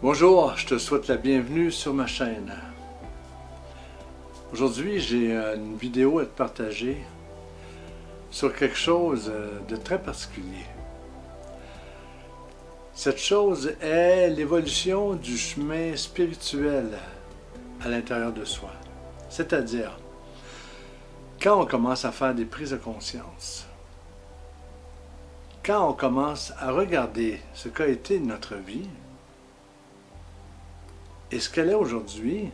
Bonjour, je te souhaite la bienvenue sur ma chaîne. Aujourd'hui, j'ai une vidéo à te partager sur quelque chose de très particulier. Cette chose est l'évolution du chemin spirituel à l'intérieur de soi. C'est-à-dire, quand on commence à faire des prises de conscience, quand on commence à regarder ce qu'a été notre vie, et ce qu'elle est aujourd'hui,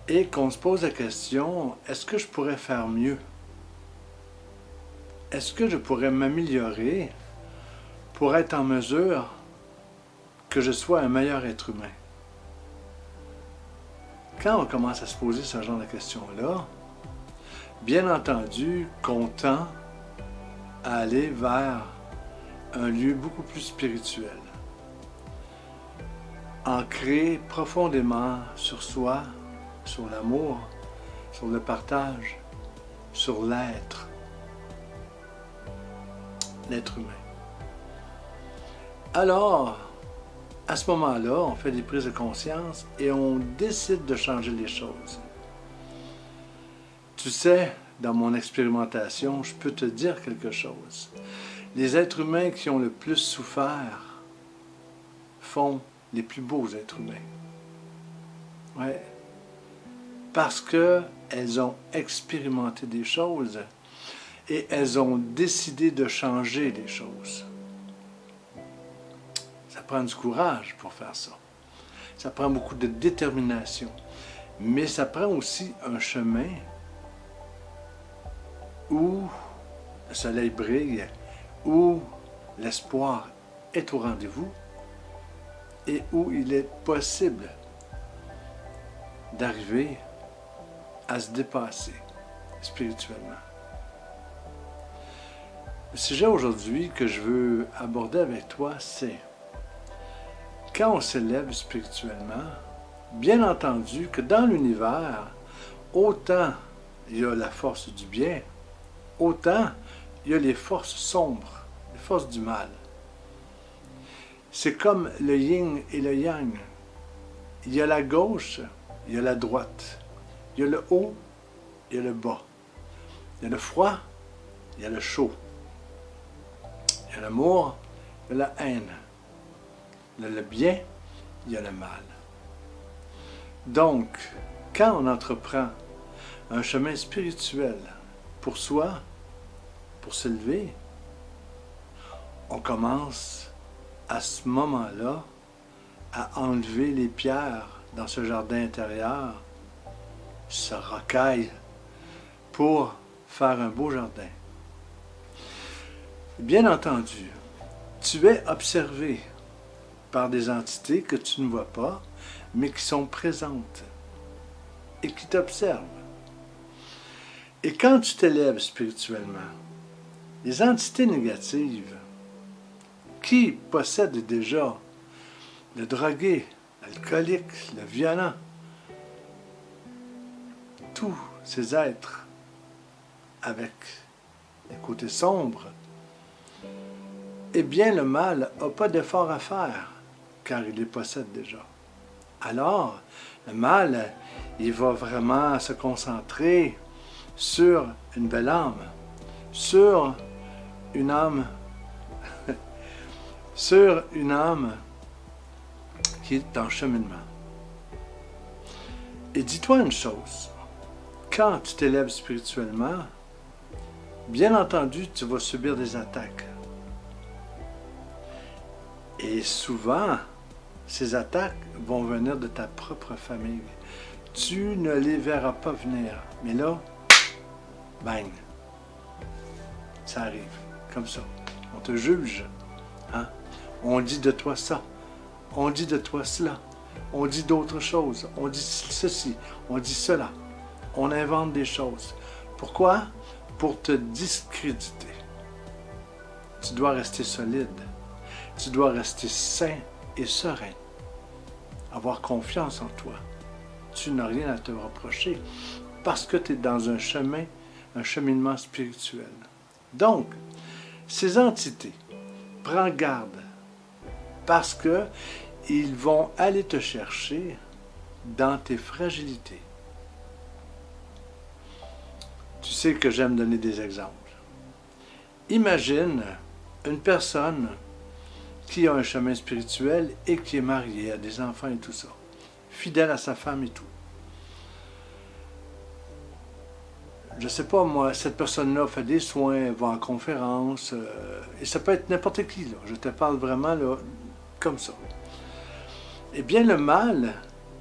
et qu'on se pose la question, est-ce que je pourrais faire mieux? Est-ce que je pourrais m'améliorer pour être en mesure que je sois un meilleur être humain? Quand on commence à se poser ce genre de questions-là, bien entendu qu'on tend à aller vers un lieu beaucoup plus spirituel. Ancré profondément sur soi, sur l'amour, sur le partage, sur l'être humain. Alors, à ce moment-là, on fait des prises de conscience et on décide de changer les choses. Tu sais, dans mon expérimentation, je peux te dire quelque chose. Les êtres humains qui ont le plus souffert font les plus beaux êtres humains. Ouais. Parce qu'elles ont expérimenté des choses et elles ont décidé de changer les choses. Ça prend du courage pour faire ça. Ça prend beaucoup de détermination. Mais ça prend aussi un chemin où le soleil brille, où l'espoir est au rendez-vous, et où il est possible d'arriver à se dépasser spirituellement. Le sujet aujourd'hui que je veux aborder avec toi, c'est quand on s'élève spirituellement, bien entendu que dans l'univers, autant il y a la force du bien, autant il y a les forces sombres, les forces du mal. C'est comme le yin et le yang. Il y a la gauche, il y a la droite. Il y a le haut, il y a le bas. Il y a le froid, il y a le chaud. Il y a l'amour, il y a la haine. Il y a le bien, il y a le mal. Donc, quand on entreprend un chemin spirituel pour soi, pour s'élever, on commence à ce moment-là, à enlever les pierres dans ce jardin intérieur, ce rocaille, pour faire un beau jardin. Bien entendu, tu es observé par des entités que tu ne vois pas, mais qui sont présentes et qui t'observent. Et quand tu t'élèves spirituellement, les entités négatives qui possède déjà le drogué, l'alcoolique, le violent, tous ces êtres avec les côtés sombres, eh bien le mal n'a pas d'effort à faire, car il les possède déjà. Alors, le mal, il va vraiment se concentrer sur une belle âme, sur une âme qui est en cheminement. Et dis-toi une chose, quand tu t'élèves spirituellement, bien entendu, tu vas subir des attaques. Et souvent, ces attaques vont venir de ta propre famille. Tu ne les verras pas venir. Mais là, bang, ça arrive, comme ça. On te juge. Hein? On dit de toi ça, on dit de toi cela, on dit d'autres choses, on dit ceci, on dit cela. On invente des choses. Pourquoi? Pour te discréditer. Tu dois rester solide. Tu dois rester sain et serein. Avoir confiance en toi. Tu n'as rien à te reprocher parce que tu es dans un chemin, un cheminement spirituel. Donc, ces entités, prends garde Parce que ils vont aller te chercher dans tes fragilités. Tu sais que j'aime donner des exemples. Imagine une personne qui a un chemin spirituel et qui est mariée, a des enfants et tout ça, fidèle à sa femme et tout. Je ne sais pas, moi, cette personne-là fait des soins, va en conférence, et ça peut être n'importe qui, là. Je te parle vraiment là, comme ça. Eh bien, le mal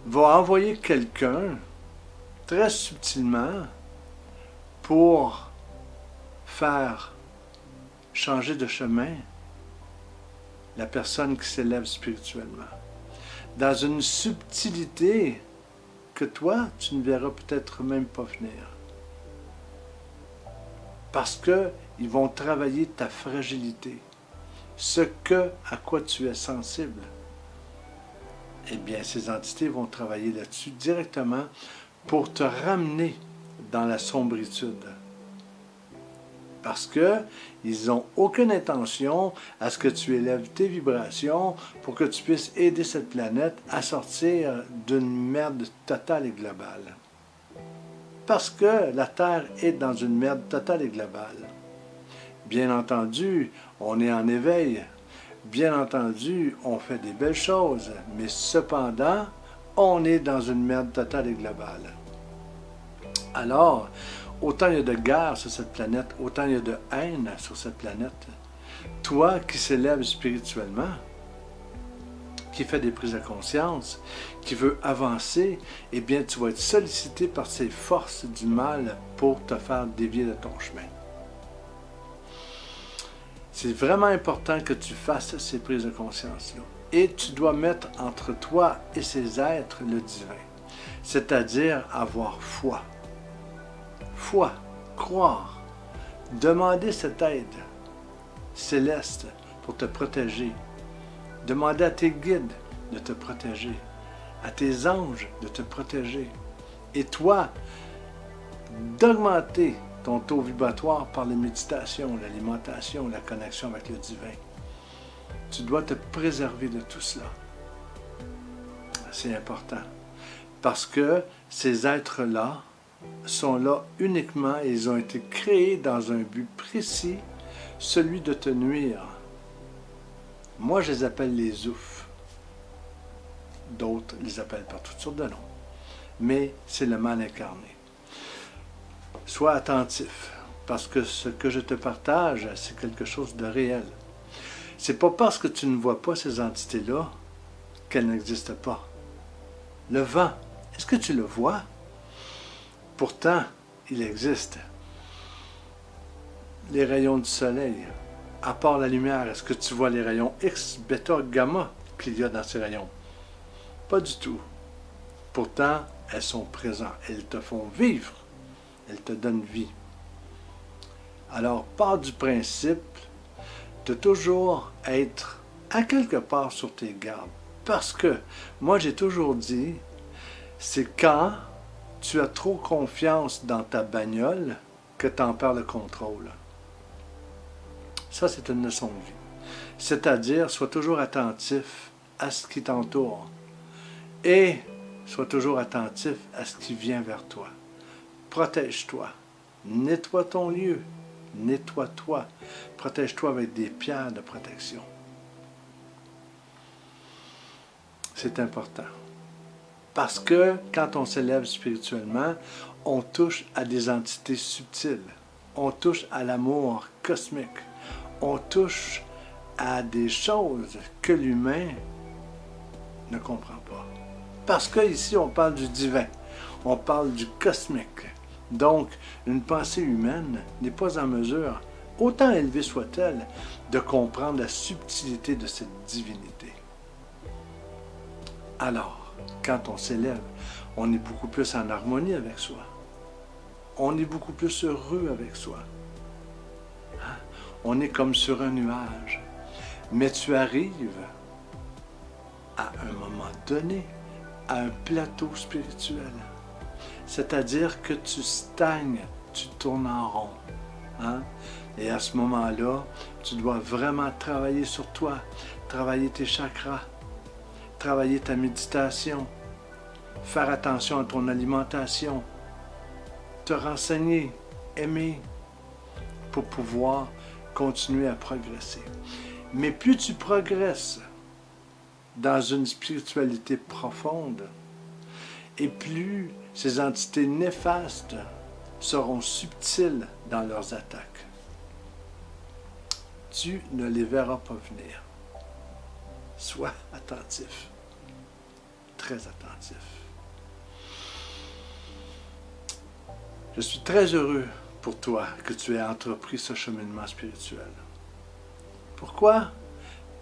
va envoyer quelqu'un, très subtilement, pour faire changer de chemin la personne qui s'élève spirituellement. Dans une subtilité que toi, tu ne verras peut-être même pas venir. Parce qu'ils vont travailler ta fragilité, à quoi tu es sensible. Eh bien, ces entités vont travailler là-dessus directement pour te ramener dans la sombritude. Parce qu'ils n'ont aucune intention à ce que tu élèves tes vibrations pour que tu puisses aider cette planète à sortir d'une merde totale et globale. Parce que la Terre est dans une merde totale et globale. Bien entendu, on est en éveil. Bien entendu, on fait des belles choses. Mais cependant, on est dans une merde totale et globale. Alors, autant il y a de guerre sur cette planète, autant il y a de haine sur cette planète. Toi qui s'élèves spirituellement, qui fait des prises de conscience, qui veut avancer, eh bien, tu vas être sollicité par ces forces du mal pour te faire dévier de ton chemin. C'est vraiment important que tu fasses ces prises de conscience-là. Et tu dois mettre entre toi et ces êtres le divin, c'est-à-dire avoir foi. Foi, croire, demander cette aide céleste pour te protéger. Demander à tes guides de te protéger, à tes anges de te protéger. Et toi, d'augmenter ton taux vibratoire par les méditations, l'alimentation, la connexion avec le divin. Tu dois te préserver de tout cela. C'est important. Parce que ces êtres-là sont là uniquement et ils ont été créés dans un but précis, celui de te nuire. Moi, je les appelle les oufs. D'autres les appellent par toutes sortes de noms. Mais c'est le mal incarné. Sois attentif, parce que ce que je te partage, c'est quelque chose de réel. C'est pas parce que tu ne vois pas ces entités-là qu'elles n'existent pas. Le vent, est-ce que tu le vois? Pourtant, il existe. Les rayons du soleil, à part la lumière, est-ce que tu vois les rayons X, bêta, gamma qu'il y a dans ces rayons? Pas du tout. Pourtant, elles sont présentes. Elles te font vivre. Elles te donnent vie. Alors, pars du principe de toujours être à quelque part sur tes gardes. Parce que, moi j'ai toujours dit, c'est quand tu as trop confiance dans ta bagnole que tu en perds le contrôle. Ça, c'est une leçon de vie. C'est-à-dire, sois toujours attentif à ce qui t'entoure. Et sois toujours attentif à ce qui vient vers toi. Protège-toi. Nettoie ton lieu. Nettoie-toi. Protège-toi avec des pierres de protection. C'est important. Parce que quand on s'élève spirituellement, on touche à des entités subtiles. On touche à l'amour cosmique. On touche à des choses que l'humain ne comprend pas. Parce qu'ici, on parle du divin. On parle du cosmique. Donc, une pensée humaine n'est pas en mesure, autant élevée soit-elle, de comprendre la subtilité de cette divinité. Alors, quand on s'élève, on est beaucoup plus en harmonie avec soi. On est beaucoup plus heureux avec soi. Hein? On est comme sur un nuage. Mais tu arrives à un moment donné à un plateau spirituel. C'est-à-dire que tu stagnes, tu tournes en rond. Hein? Et à ce moment-là, tu dois vraiment travailler sur toi. travailler tes chakras, travailler ta méditation, faire attention à ton alimentation, te renseigner, aimer, pour pouvoir continuer à progresser. Mais plus tu progresses dans une spiritualité profonde, et plus ces entités néfastes seront subtiles dans leurs attaques. Tu ne les verras pas venir. Sois attentif, très attentif. Je suis très heureux pour toi que tu aies entrepris ce cheminement spirituel. Pourquoi?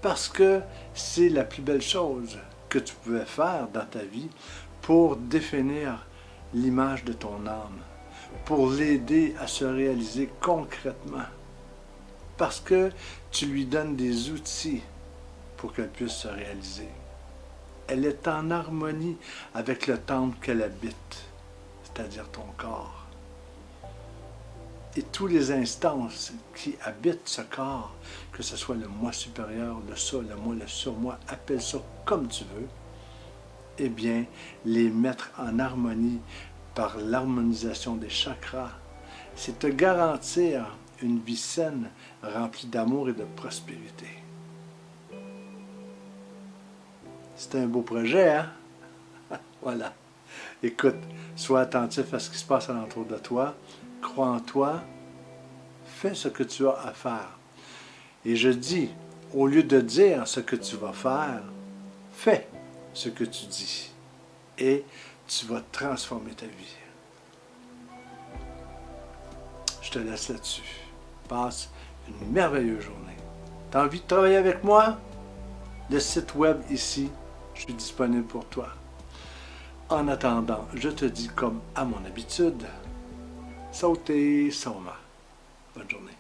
Parce que c'est la plus belle chose que tu pouvais faire dans ta vie pour définir l'image de ton âme, pour l'aider à se réaliser concrètement. Parce que tu lui donnes des outils pour qu'elle puisse se réaliser. Elle est en harmonie avec le temple qu'elle habite, c'est-à-dire ton corps. Et toutes les instances qui habitent ce corps, que ce soit le moi supérieur, le ça, le moi, le surmoi, appelle ça comme tu veux, eh bien, les mettre en harmonie par l'harmonisation des chakras, c'est te garantir une vie saine, remplie d'amour et de prospérité. C'est un beau projet, hein? Voilà. Écoute, sois attentif à ce qui se passe alentour de toi, crois en toi, fais ce que tu as à faire. Et je dis, au lieu de dire ce que tu vas faire, fais ce que tu dis. Et tu vas transformer ta vie. Je te laisse là-dessus. Passe une merveilleuse journée. Tu as envie de travailler avec moi? Le site web ici, je suis disponible pour toi. En attendant, je te dis comme à mon habitude, sautez, Soma. Bonne journée.